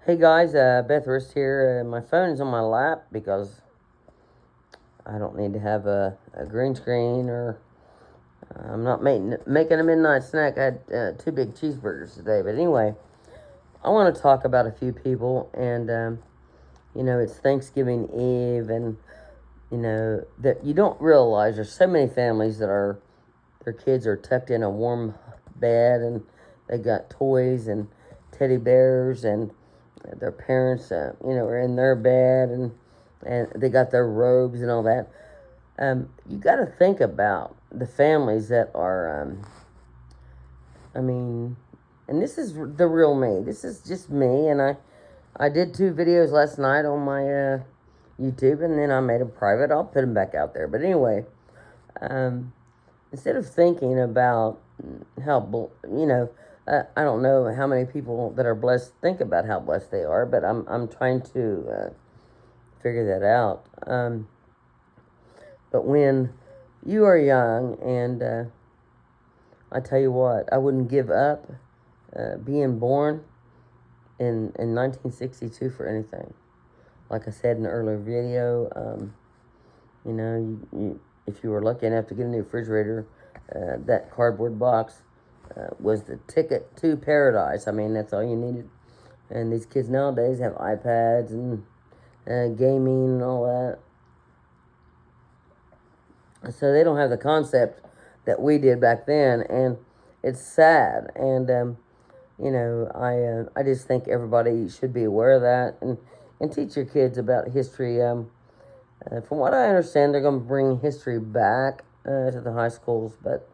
Hey guys, Beth Rist here. My phone is on my lap because I don't need to have a green screen or I'm not making a midnight snack. I had two big cheeseburgers today. But anyway, I want to talk about a few people. And, it's Thanksgiving Eve. And, that you don't realize there's so many families that their kids are tucked in a warm bed and they got toys and teddy bears and their parents, are in their bed and they got their robes and all that. You got to think about the families that are, I mean, and this is the real me. This is just me, and I did two videos last night on my YouTube, and then I made them private. I'll put them back out there. But anyway, um, instead of thinking about how, I don't know how many people that are blessed think about how blessed they are, but I'm trying to figure that out. But when you are young, and I tell you what, I wouldn't give up being born in 1962 for anything. Like I said in the earlier video, if you were lucky enough to get a new refrigerator, that cardboard box was the ticket to paradise. I mean, that's all you needed. And these kids nowadays have iPads and gaming and all that. So they don't have the concept that we did back then, and it's sad. And I just think everybody should be aware of that and teach your kids about history. From what I understand, they're going to bring history back to the high schools, but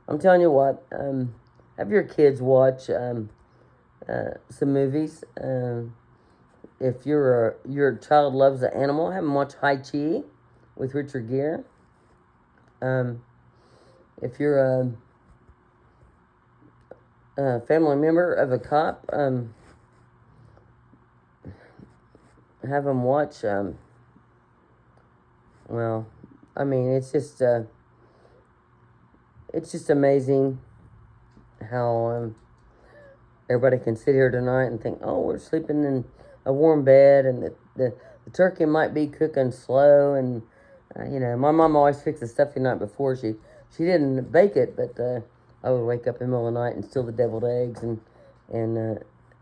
I'm telling you what, have your kids watch some movies. If your child loves the animal, have them watch Hai Chi with Richard Gere. If you're a family member of a cop, have them watch. Well, I mean, it's just amazing how everybody can sit here tonight and think, oh, we're sleeping in a warm bed, and the turkey might be cooking slow, and my mom always fixed the stuff the night before. She didn't bake it, but I would wake up in the middle of the night and steal the deviled eggs, and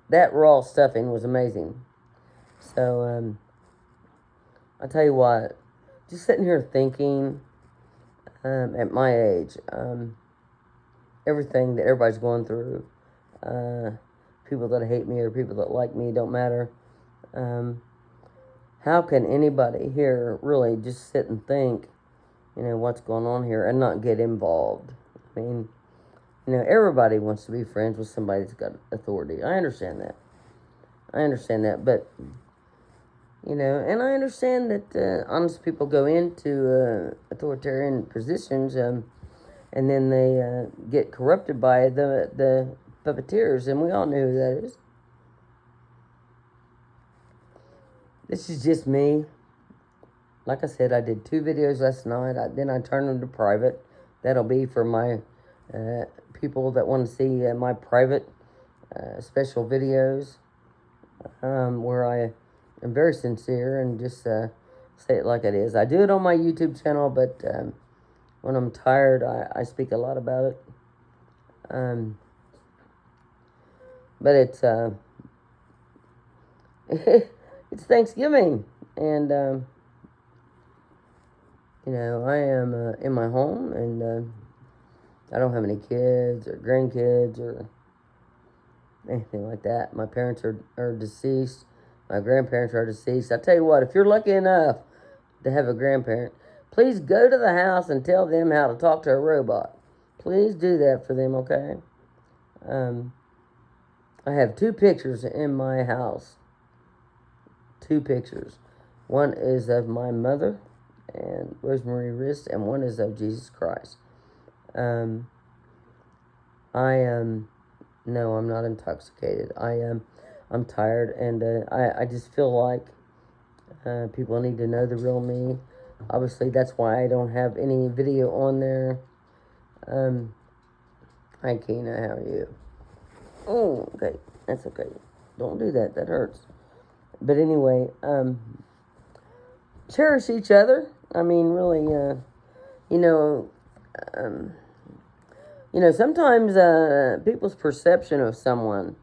that raw stuffing was amazing. So I tell you what, just sitting here thinking, at my age, everything that everybody's going through, people that hate me or people that like me, don't matter. How can anybody here really just sit and think, what's going on here and not get involved? I mean, everybody wants to be friends with somebody that's got authority. I understand that. But, and I understand that honest people go into authoritarian positions, and then they get corrupted by the puppeteers, and we all know who that is. This is just me. Like I said, I did two videos last night. Then I turned them to private. That'll be for my people that want to see my private special videos, where I am very sincere and just say it like it is. I do it on my YouTube channel, but when I'm tired, I speak a lot about it. But it's it's Thanksgiving, and I am in my home, and I don't have any kids or grandkids or anything like that. My parents are deceased. My grandparents are deceased. I tell you what, if you're lucky enough to have a grandparent, please go to the house and tell them how to talk to a robot. Please do that for them, okay? I have two pictures in my house. Two pictures. One is of my mother and Rosemary Rist, and one is of Jesus Christ. I am, no, I'm not intoxicated. I'm tired, and I just feel like people need to know the real me. Obviously, that's why I don't have any video on there. Hi, Kina, how are you? Oh, okay, that's okay. Don't do that. That hurts. But anyway, cherish each other. I mean, really, you know, um, sometimes people's perception of someone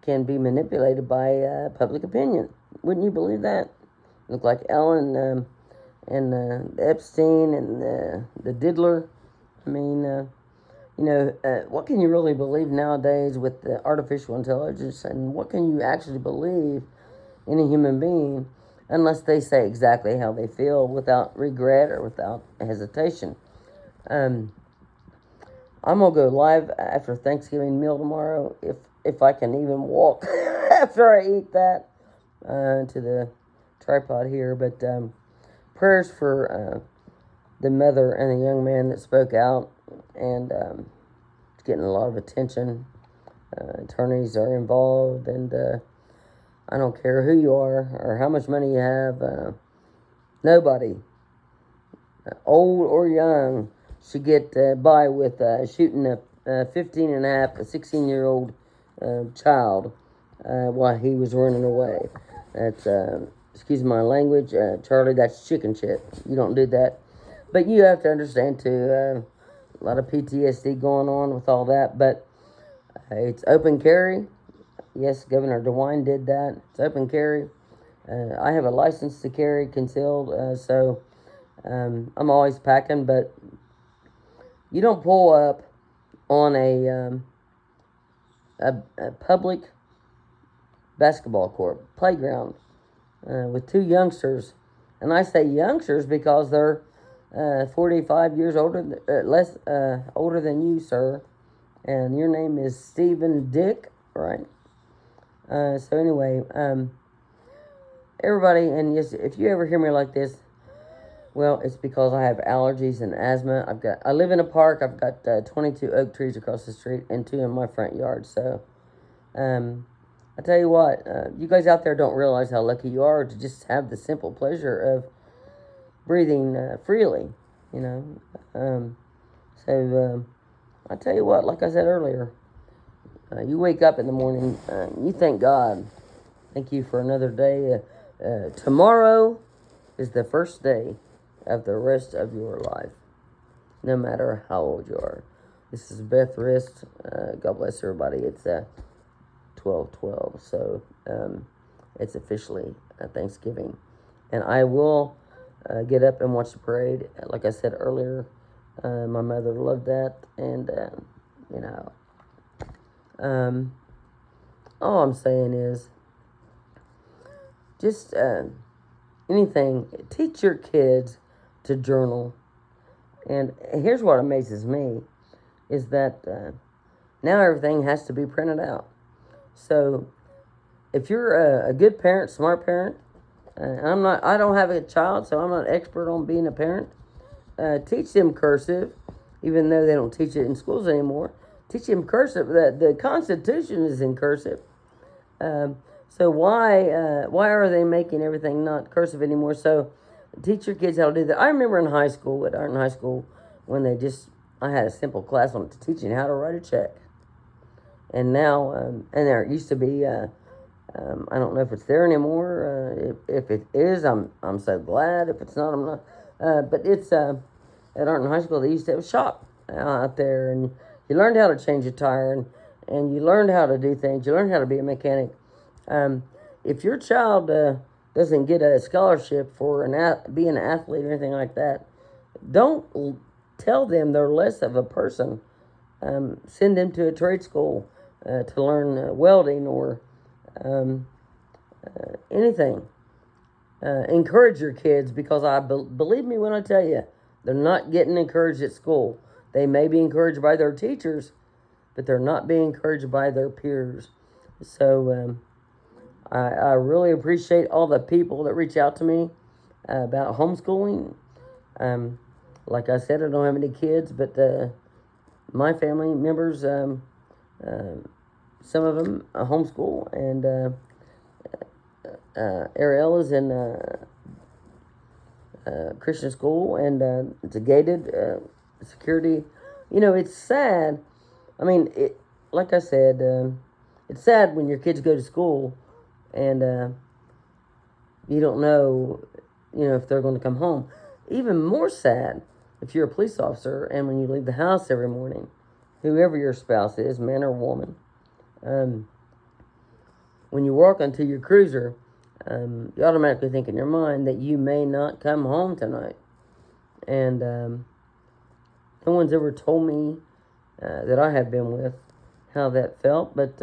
can be manipulated by public opinion. Wouldn't you believe that? Look like Ellen and Epstein and the Diddler. I mean, what can you really believe nowadays with the artificial intelligence, and what can you actually believe in a human being unless they say exactly how they feel without regret or without hesitation? Um, I'm gonna go live after Thanksgiving meal tomorrow if I can even walk after I eat that to the tripod here. But prayers for the mother and the young man that spoke out, and it's getting a lot of attention. Attorneys are involved, and I don't care who you are or how much money you have. Nobody, old or young, should get by with shooting a 15 and a half, a 16-year-old child while he was running away. That's, excuse my language, Charlie, that's chicken shit. You don't do that. But you have to understand, too, a lot of PTSD going on with all that. But it's open carry. Yes, Governor DeWine did that. It's open carry. I have a license to carry concealed, so I'm always packing, but you don't pull up on a public basketball court, playground, with two youngsters. And I say youngsters because they're 45 years older, older than you, sir. And your name is Stephen Dick, right? So anyway, everybody, and yes, if you ever hear me like this, well, it's because I have allergies and asthma. I live in a park. I've got 22 oak trees across the street and 2 in my front yard. So, I tell you what, you guys out there don't realize how lucky you are to just have the simple pleasure of breathing freely, you know. I tell you what, like I said earlier, you wake up in the morning, you thank God. Thank you for another day. Tomorrow is the first day of the rest of your life, no matter how old you are. This is Beth Rist. God bless everybody. It's 12:12, so it's officially Thanksgiving, and I will get up and watch the parade. Like I said earlier, my mother loved that, and you know, all I'm saying is just anything. Teach your kids to journal. And here's what amazes me is that now everything has to be printed out. So if you're a good parent, smart parent, I don't have a child, so I'm not expert on being a parent. Teach them cursive, even though they don't teach it in schools anymore. Teach them cursive. The Constitution is in cursive. So why are they making everything not cursive anymore? So teach your kids how to do that. I remember in high school, at Arden High School, when I had a simple class on teaching how to write a check. And now, and there used to be, I don't know if it's there anymore. If it is, I'm so glad. If it's not, I'm not. But it's at Arden High School. They used to have a shop out there, and you learned how to change a tire, and you learned how to do things. You learned how to be a mechanic. If your child doesn't get a scholarship for being an athlete or anything like that, don't tell them they're less of a person. Send them to a trade school to learn welding or anything. Encourage your kids, because believe me when I tell you, they're not getting encouraged at school. They may be encouraged by their teachers, but they're not being encouraged by their peers. So I really appreciate all the people that reach out to me about homeschooling. Like I said, I don't have any kids, but my family members, some of them homeschool, and Ariel is in Christian school, and it's a gated security. You know, it's sad. I mean, like I said, it's sad when your kids go to school and you don't know, if they're going to come home. Even more sad if you're a police officer and when you leave the house every morning, whoever your spouse is, man or woman, when you walk onto your cruiser, you automatically think in your mind that you may not come home tonight. And no one's ever told me that I have been with how that felt, but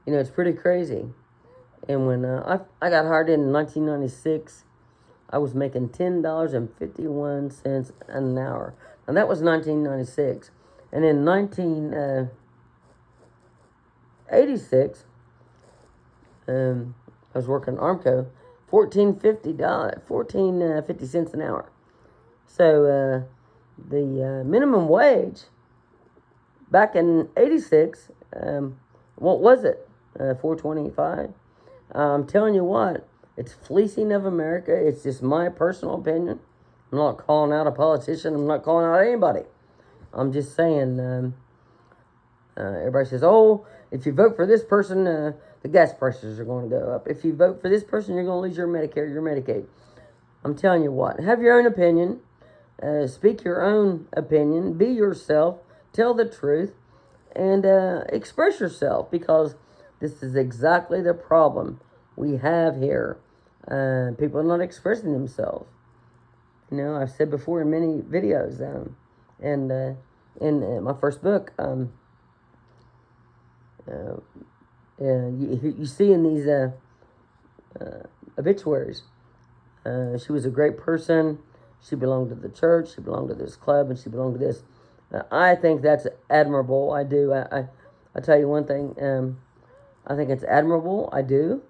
it's pretty crazy. And when I got hired in 1996, I was making $10.51 an hour. And that was 1996. And in 1986, I was working at Armco, $14.50 an hour. So the minimum wage back in '86, what was it? $4.25. I'm telling you what, it's fleecing of America. It's just my personal opinion. I'm not calling out a politician. I'm not calling out anybody. I'm just saying. Everybody says, "Oh, if you vote for this person, the gas prices are going to go up. If you vote for this person, you're going to lose your Medicare, your Medicaid." I'm telling you what, have your own opinion. Speak your own opinion. Be yourself. Tell the truth. And express yourself, because this is exactly the problem we have here. People are not expressing themselves. I've said before in many videos, and in my first book, you see in these obituaries, she was a great person. She belonged to the church. She belonged to this club, and she belonged to this. I think that's admirable. I do. I tell you one thing. I think it's admirable. I do.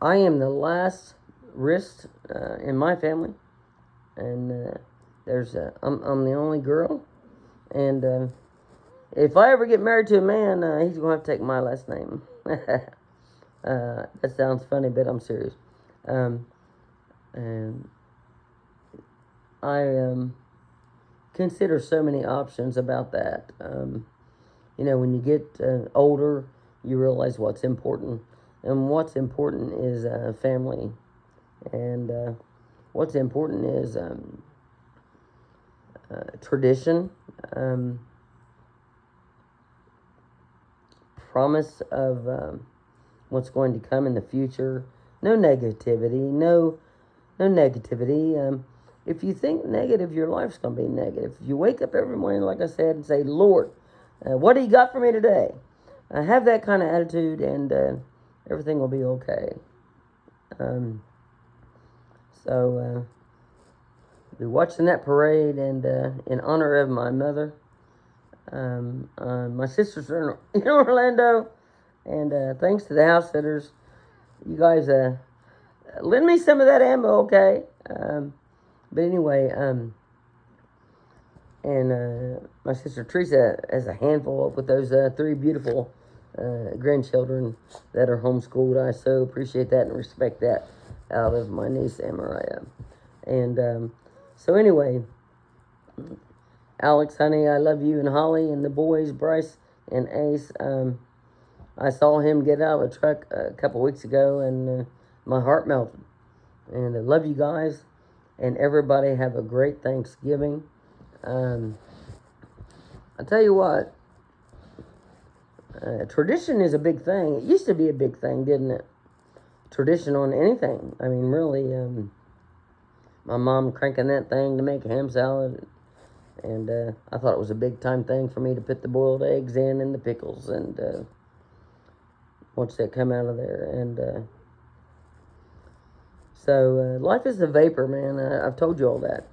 I am the last wrist in my family, and I'm the only girl, and if I ever get married to a man, he's gonna have to take my last name. That sounds funny, but I'm serious. And I consider so many options about that. When you get older, you realize what's important. And what's important is family. And what's important is tradition, promise of what's going to come in the future. No negativity. No negativity. If you think negative, your life's going to be negative. If you wake up every morning, like I said, and say, "Lord, what do you got for me today?" Have that kind of attitude, and everything will be okay. So be watching that parade, and in honor of my mother, my sisters are in Orlando, and thanks to the house sitters, you guys lend me some of that ammo, okay? But anyway, and my sister Teresa has a handful with those 3 beautiful grandchildren that are homeschooled. I so appreciate that and respect that out of my niece, Mariah. And so anyway, Alex, honey, I love you, and Holly, and the boys, Bryce and Ace. I saw him get out of the truck a couple weeks ago, and my heart melted. And I love you guys, and everybody have a great Thanksgiving. I tell you what, tradition is a big thing. It used to be a big thing, didn't it? Tradition on anything. I mean, really, my mom cranking that thing to make ham salad, and I thought it was a big time thing for me to put the boiled eggs in and the pickles, and watch that come out of there. And so life is a vapor, man. I've told you all that.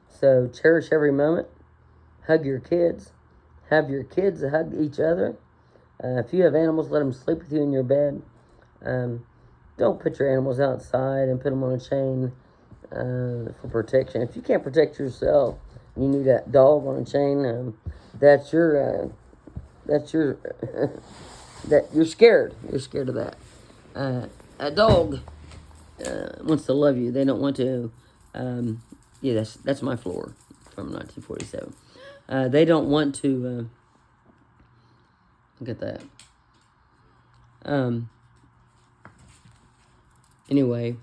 So cherish every moment. Hug your kids. Have your kids hug each other. If you have animals, let them sleep with you in your bed. Don't put your animals outside and put them on a chain for protection. If you can't protect yourself, you need a dog on a chain. That's your that you're scared. You're scared of that. A dog wants to love you. They don't want to. Yeah, that's my floor. from 1947. They don't want to, look at that. Anyway,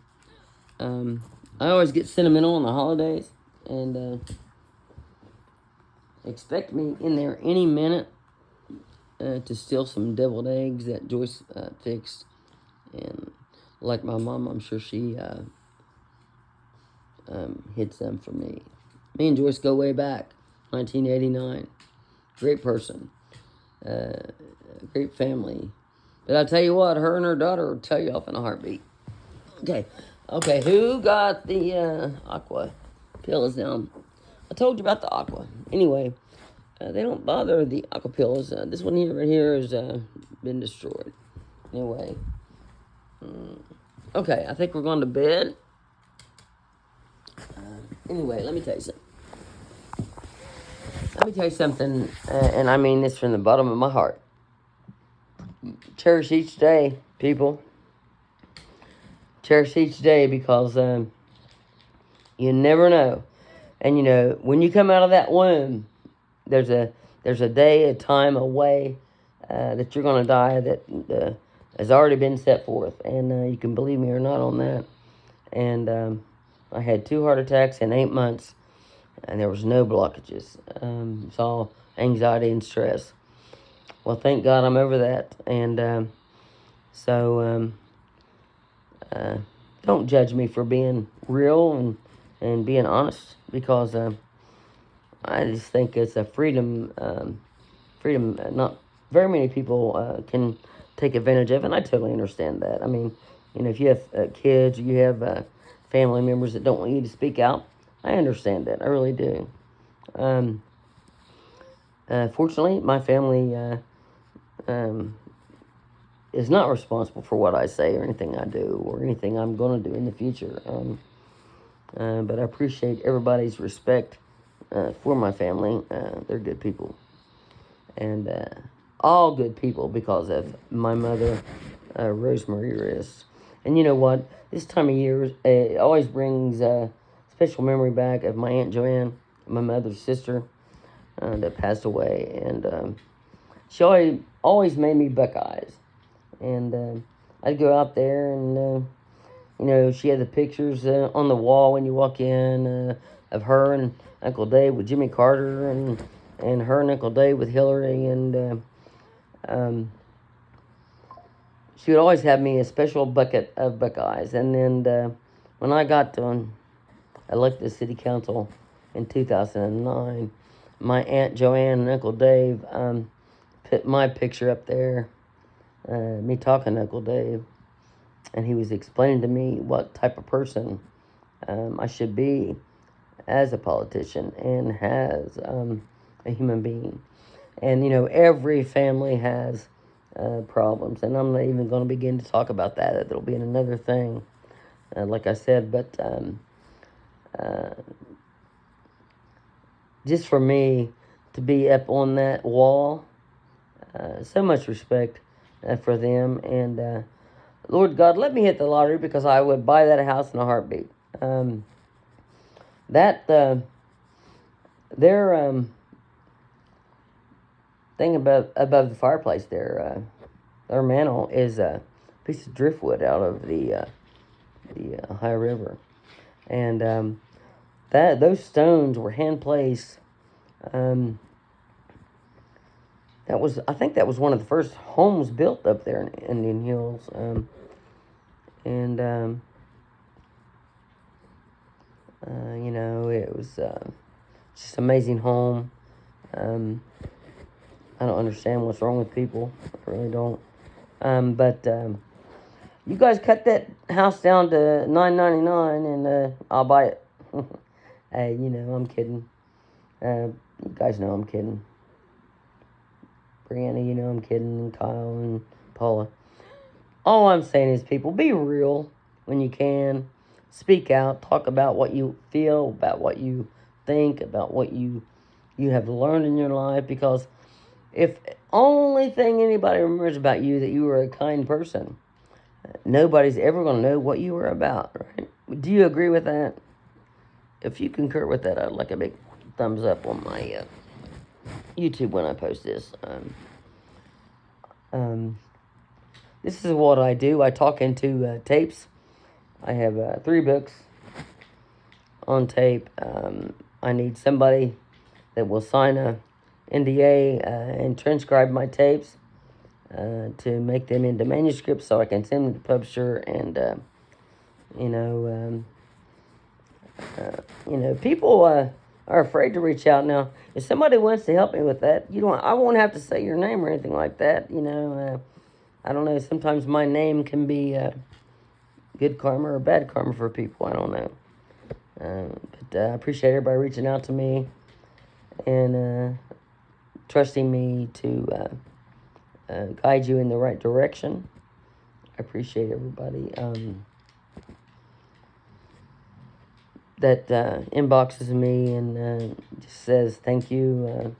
I always get sentimental on the holidays, and expect me in there any minute to steal some deviled eggs that Joyce fixed. And like my mom, I'm sure she hits them for me. Me and Joyce go way back, 1989. Great person, great family. But I'll tell you what, her and her daughter will tell you off in a heartbeat. Okay, who got the aqua pills down? I told you about the aqua. Anyway, they don't bother the aqua pills. This one here, right here, has been destroyed. Anyway, okay, I think we're going to bed. Anyway, let me tell you something. And I mean this from the bottom of my heart. Cherish each day, people. Cherish each day, because you never know. And when you come out of that womb, there's a day, a time, a way that you're going to die that has already been set forth. And you can believe me or not on that. And I had 2 heart attacks in 8 months, and there was no blockages. It's all anxiety and stress. Well, thank God I'm over that. And so don't judge me for being real and being honest, because I just think it's a freedom. Not very many people can take advantage of, and I totally understand that. I mean, if you have kids, you have family members that don't want you to speak out, I understand that. I really do. Fortunately, my family is not responsible for what I say or anything I do or anything I'm going to do in the future. But I appreciate everybody's respect for my family. They're good people. And all good people because of my mother, Rosemary Rist. And you know what? This time of year, it always brings a special memory back of my Aunt Joanne, my mother's sister, that passed away. And she always made me Buckeyes. And I'd go out there and, she had the pictures on the wall when you walk in of her and Uncle Dave with Jimmy Carter and her and Uncle Dave with Hillary. And she would always have me a special bucket of Buckeyes. And then when I got elected to city council in 2009, my Aunt Joanne and Uncle Dave put my picture up there, me talking to Uncle Dave, and he was explaining to me what type of person I should be as a politician and as a human being. And, every family has problems, and I'm not even going to begin to talk about that. It'll be another thing, like I said, but just for me to be up on that wall, so much respect for them. And Lord God, let me hit the lottery, because I would buy that house in a heartbeat. Their thing above the fireplace there, their mantle is a piece of driftwood out of the Ohio River. And those stones were hand placed. I think that was one of the first homes built up there in Indian Hills. It was just an amazing home. I don't understand what's wrong with people. I really don't. But you guys cut that house down to $9.99, and I'll buy it. Hey, I'm kidding. You guys know I'm kidding. Brianna, I'm kidding, and Kyle and Paula. All I'm saying is, people, be real when you can. Speak out. Talk about what you feel, about what you think, about what you have learned in your life. Because if only thing anybody remembers about you that you were a kind person, nobody's ever going to know what you were about, right? Do you agree with that? If you concur with that, I'd like a big thumbs up on my YouTube when I post this. This is what I do. I talk into tapes. I have 3 books on tape. I need somebody that will sign a NDA and transcribe my tapes to make them into manuscripts so I can send them to the publisher. And people are afraid to reach out now. If somebody wants to help me with that, I won't have to say your name or anything like that. I don't know. Sometimes my name can be good karma or bad karma for people. I don't know. But I appreciate everybody reaching out to me and trusting me to guide you in the right direction. I appreciate everybody that inboxes me and just says thank you.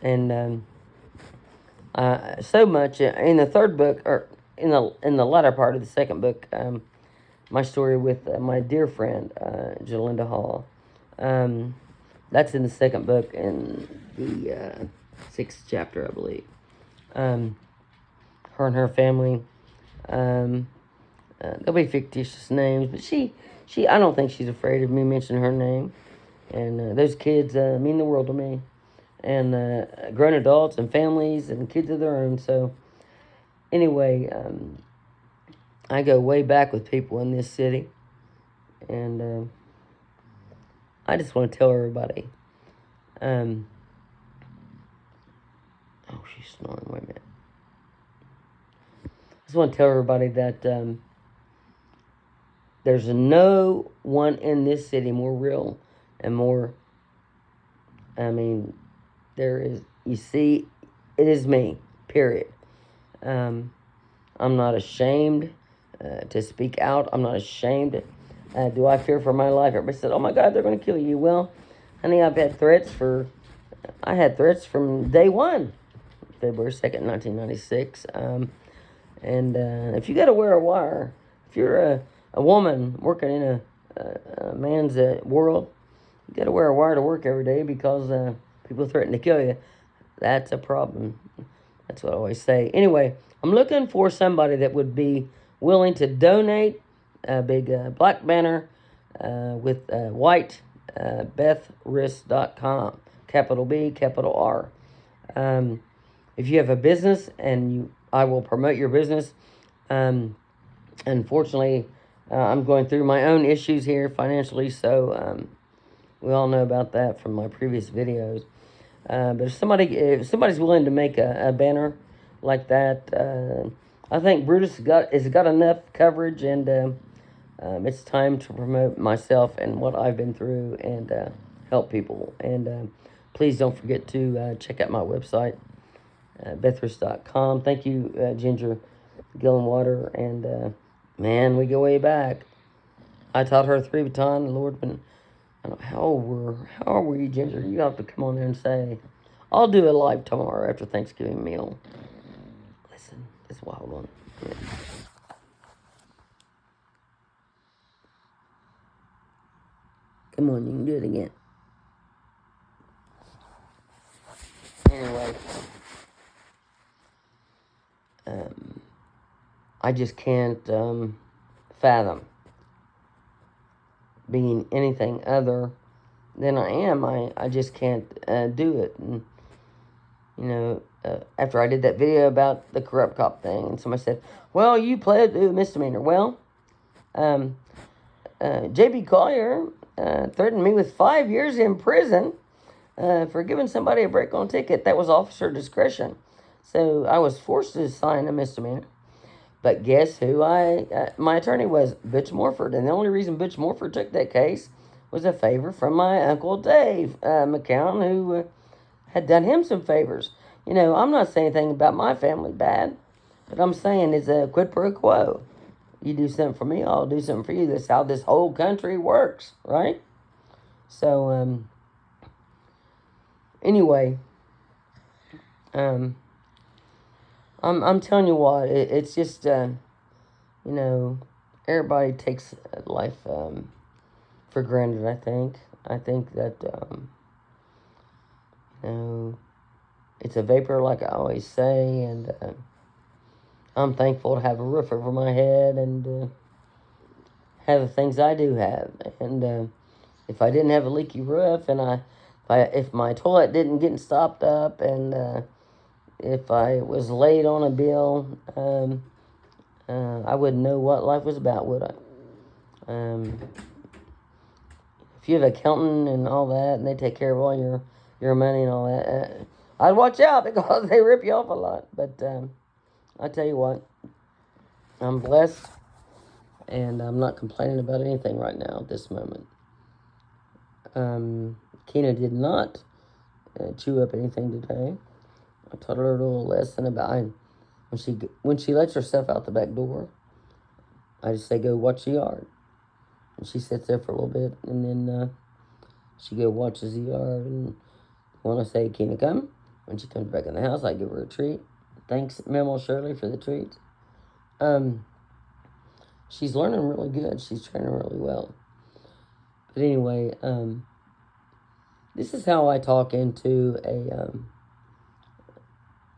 And so much in the 3rd book, or in the latter part of the 2nd book, my story with my dear friend Jalinda Hall. That's in the 2nd book in the 6th chapter, I believe. Her and her family. There'll be fictitious names, but she I don't think she's afraid of me mentioning her name. And those kids mean the world to me. And grown adults and families and kids of their own. So anyway, I go way back with people in this city. And I just want to tell everybody. Oh, she's snoring. Wait a minute. I just want to tell everybody that there's no one in this city more real and more, there is, you see, it is me, period. I'm not ashamed to speak out. I'm not ashamed. Do I fear for my life? Everybody said, oh my God, they're going to kill you. Well, honey, I had threats from day one, February 2nd, 1996. And if you got to wear a wire, if you're a woman working in a man's world, you got to wear a wire to work every day because people threaten to kill you. That's a problem. That's what I always say. Anyway, I'm looking for somebody that would be willing to donate a big black banner with white BethRist.com, capital B, capital R. If you have a business and I will promote your business. Unfortunately, I'm going through my own issues here financially, so we all know about that from my previous videos. But if somebody's willing to make a banner like that, I think Brutus has got enough coverage, and it's time to promote myself and what I've been through and help people. And please don't forget to check out my website, BethRist.com. Thank you, Ginger Gillenwater, and man, we go way back. I taught her 3 baton. The Lord been. I don't know, how old were you, Ginger? You have to come on there and say, I'll do a live tomorrow after Thanksgiving meal. Listen, this wild one. Yeah. Come on, you can do it again. Anyway, I just can't fathom being anything other than I am. I just can't do it. And, after I did that video about the corrupt cop thing, and somebody said, well, you pled a misdemeanor. Well, J.B. Collier threatened me with 5 years in prison for giving somebody a break on ticket. That was officer discretion. So I was forced to sign a misdemeanor. But guess who my attorney was? Butch Morford. And the only reason Butch Morford took that case was a favor from my Uncle Dave McCown, who had done him some favors. I'm not saying anything about my family bad, but I'm saying it's a quid pro quo. You do something for me, I'll do something for you. That's how this whole country works, right? So, anyway, I'm telling you what, it's just, everybody takes life for granted, I think. I think that, you know, it's a vapor, like I always say, and I'm thankful to have a roof over my head and have the things I do have. And if I didn't have a leaky roof, and if my toilet didn't get stopped up, and if I was late on a bill, I wouldn't know what life was about, would I? If you have an accountant and all that, and they take care of all your money and all that, I'd watch out because they rip you off a lot. But I tell you what, I'm blessed, and I'm not complaining about anything right now at this moment. Kina did not chew up anything today. I taught her a little lesson about when she lets herself out the back door. I just say, go watch the yard. And she sits there for a little bit, and then she go watches the yard. And when I say, Kina, come, when she comes back in the house, I give her a treat. Thanks, Memo Shirley, for the treat. She's learning really good. She's training really well. But anyway, this is how I talk into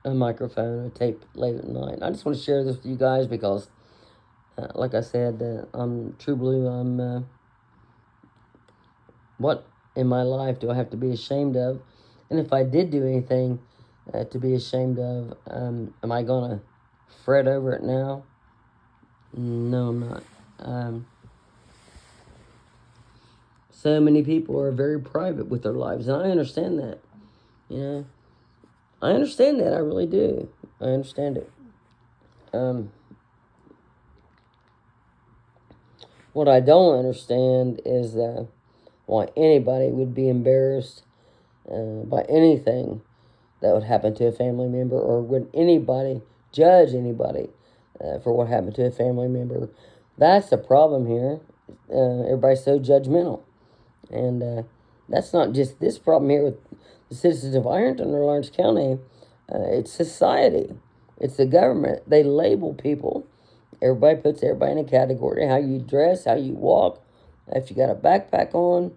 a microphone, a tape late at night. I just want to share this with you guys because, like I said, I'm True Blue. I'm what in my life do I have to be ashamed of? And if I did do anything to be ashamed of, am I gonna fret over it now? No, I'm not. So many people are very private with their lives, and I understand that. You know, I understand that. I really do. I understand it. What I don't understand is why anybody would be embarrassed by anything that would happen to a family member, or would anybody judge anybody for what happened to a family member. That's the problem here. Everybody's so judgmental. And that's not just this problem here with the citizens of Ironton or Lawrence County. It's society. It's the government. They label people. Everybody puts everybody in a category. How you dress, how you walk, if you got a backpack on.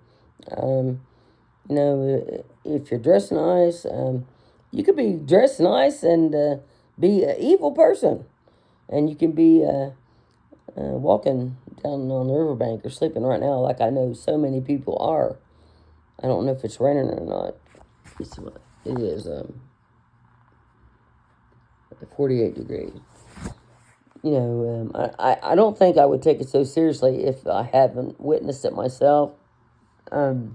You know, if you're dressed nice, you could be dressed nice and be an evil person. And you can be walking down on the riverbank or sleeping right now, like I know so many people are. I don't know if it's raining or not. It is 48 degrees. You know, I don't think I would take it so seriously if I haven't witnessed it myself. Right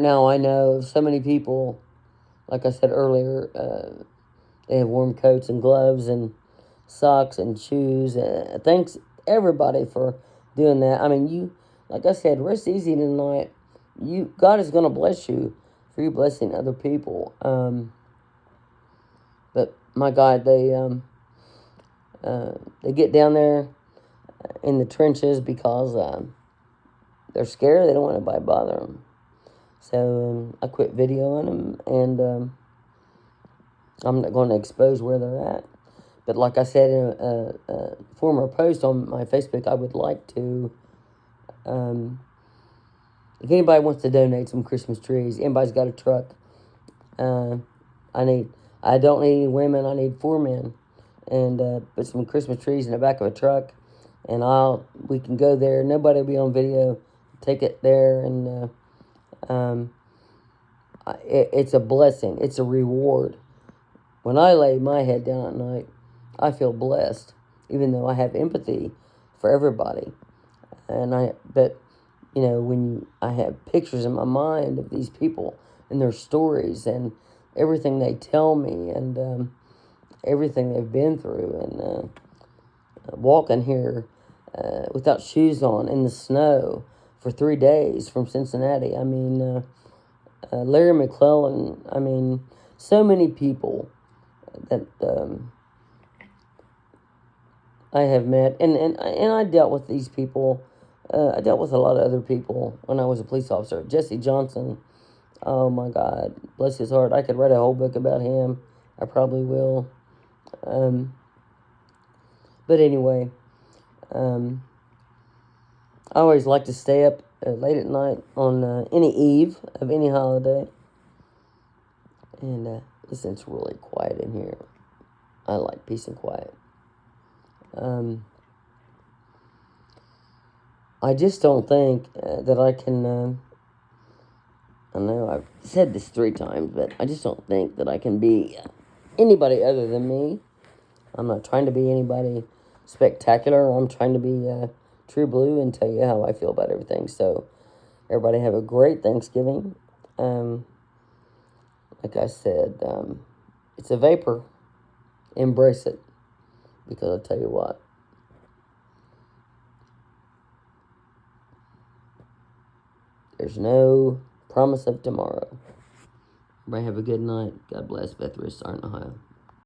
now, I know of so many people, like I said earlier, they have warm coats and gloves and socks and shoes. Thanks everybody for doing that. I mean, you, like I said, rest easy tonight. God is going to bless you for you blessing other people. But my God, they get down there in the trenches because they're scared. They don't want anybody to bother them. So I quit videoing them, and I'm not going to expose where they're at. But like I said in a former post on my Facebook, I would like to, if anybody wants to donate some Christmas trees, anybody's got a truck, I don't need any women, I need 4 men, and put some Christmas trees in the back of a truck, and we can go there, nobody will be on video, take it there, and it's a blessing, it's a reward. When I lay my head down at night, I feel blessed, even though I have empathy for everybody. But you know, when I have pictures in my mind of these people and their stories and everything they tell me and everything they've been through, and walking here without shoes on in the snow for 3 days from Cincinnati. I mean, Larry McClellan. I mean, so many people that I have met, and I dealt with these people. I dealt with a lot of other people when I was a police officer. Jesse Johnson, oh my God, bless his heart. I could write a whole book about him. I probably will. But anyway, I always like to stay up late at night on any eve of any holiday. And listen, it's really quiet in here. I like peace and quiet. I just don't think that I can. I know I've said this 3 times, but I just don't think that I can be anybody other than me. I'm not trying to be anybody spectacular. I'm trying to be true blue and tell you how I feel about everything. So, everybody have a great Thanksgiving. Like I said, it's a vapor. Embrace it. Because I'll tell you what. There's no promise of tomorrow. Everybody have a good night. God bless. Beth Rissart, Ohio.